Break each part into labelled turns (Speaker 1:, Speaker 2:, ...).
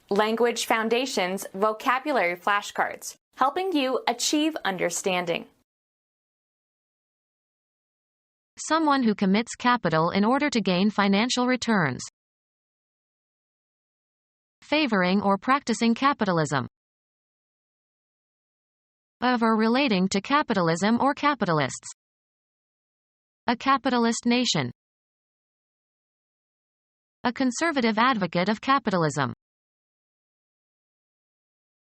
Speaker 1: Language Foundations Vocabulary Flashcards, helping you achieve understanding.
Speaker 2: Someone who commits capital in order to gain financial returns. Favoring or practicing capitalism. Of or relating to capitalism or capitalists. A capitalist nation. A conservative advocate of capitalism.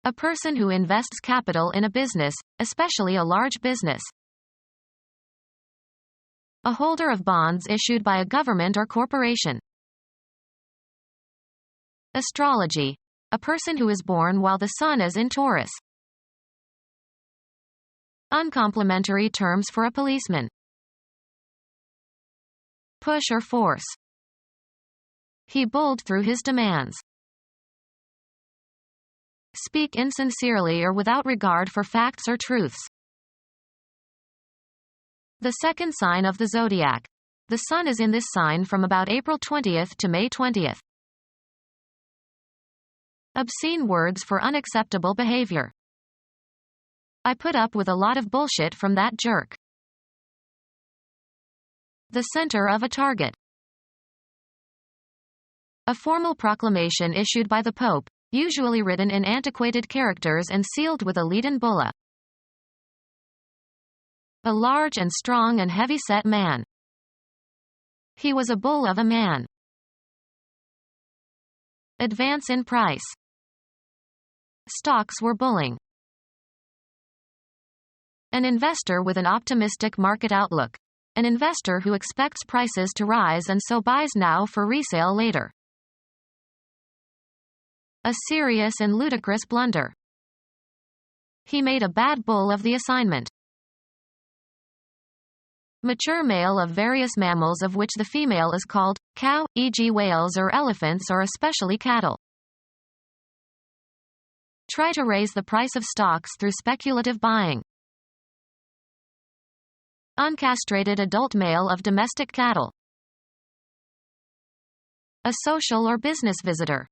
Speaker 2: A person who invests capital in a business, especially a large business. A holder of bonds issued by a government or corporation. Astrology. A person who is born while the sun is in Taurus. Uncomplimentary terms for a policeman. Push or force. He bulled through his demands. Speak insincerely or without regard for facts or truths. The second sign of the zodiac. The sun is in this sign from about April 20th to May 20th. Obscene words for unacceptable behavior. I put up with a lot of bullshit from that jerk. The center of a target. A formal proclamation issued by the Pope, usually written in antiquated characters and sealed with a leaden bulla. A large and strong and heavy-set man. He was a bull of a man. Advance in price. Stocks were bulling. An investor with an optimistic market outlook. An investor who expects prices to rise and so buys now for resale later. A serious and ludicrous blunder. He made a bad bull of the assignment. Mature male of various mammals of which the female is called cow, e.g. whales or elephants or especially cattle. Try to raise the price of stocks through speculative buying. Uncastrated adult male of domestic cattle. A social or business visitor.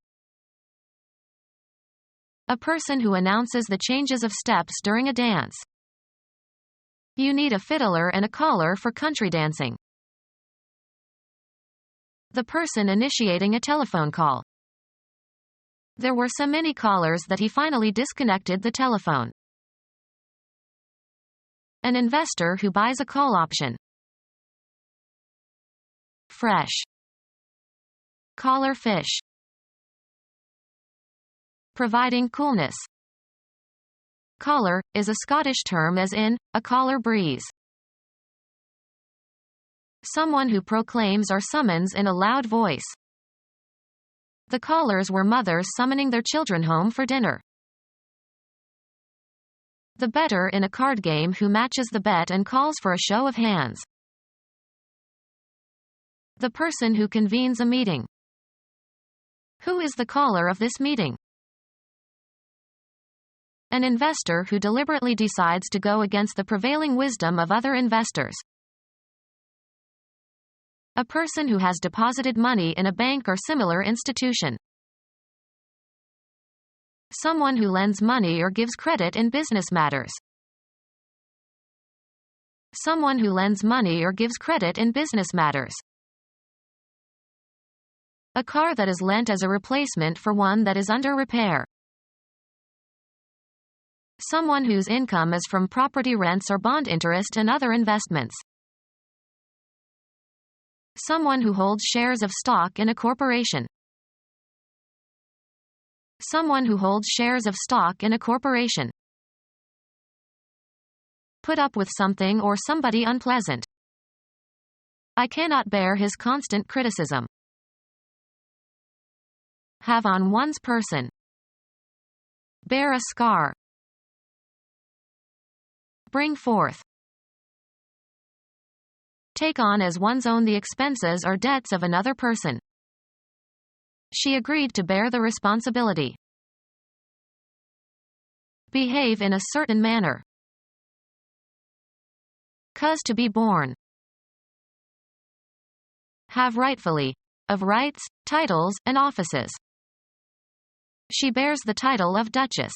Speaker 2: A person who announces the changes of steps during a dance. You need a fiddler and a caller for country dancing. The person initiating a telephone call. There were so many callers that he finally disconnected the telephone. An investor who buys a call option. Fresh. Collar fish. Providing coolness. Collar is a Scottish term as in, a collar breeze. Someone who proclaims or summons in a loud voice. The callers were mothers summoning their children home for dinner. The bettor in a card game who matches the bet and calls for a show of hands. The person who convenes a meeting. Who is the caller of this meeting? An investor who deliberately decides to go against the prevailing wisdom of other investors. A person who has deposited money in a bank or similar institution. Someone who lends money or gives credit in business matters. Someone who lends money or gives credit in business matters. A car that is lent as a replacement for one that is under repair. Someone whose income is from property rents or bond interest and other investments. Someone who holds shares of stock in a corporation. Someone who holds shares of stock in a corporation. Put up with something or somebody unpleasant. I cannot bear his constant criticism. Have on one's person. Bear a scar. Bring forth. Take on as one's own the expenses or debts of another person. She agreed to bear the responsibility. Behave in a certain manner. Cause to be born. Have rightfully. Of rights, titles, and offices. She bears the title of Duchess.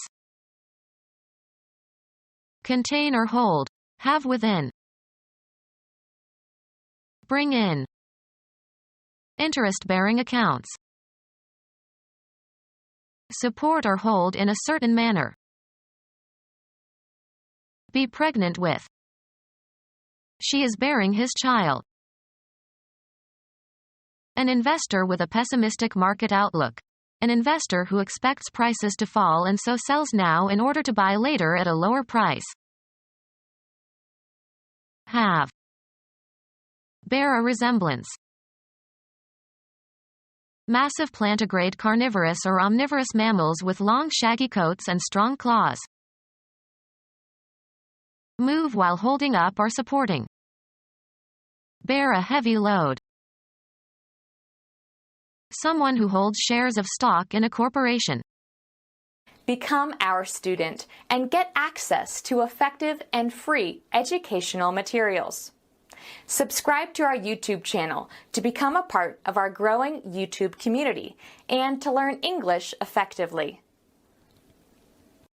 Speaker 2: Contain or hold. Have within. Bring in. Interest-bearing accounts. Support or hold in a certain manner. Be pregnant with. She is bearing his child. An investor with a pessimistic market outlook. An investor who expects prices to fall and so sells now in order to buy later at a lower price. Have. Bear a resemblance. Massive plantigrade carnivorous or omnivorous mammals with long shaggy coats and strong claws. Move while holding up or supporting. Bear a heavy load. Someone who holds shares of stock in a corporation.
Speaker 1: Become our student and get access to effective and free educational materials. Subscribe to our YouTube channel to become a part of our growing YouTube community and to learn English effectively.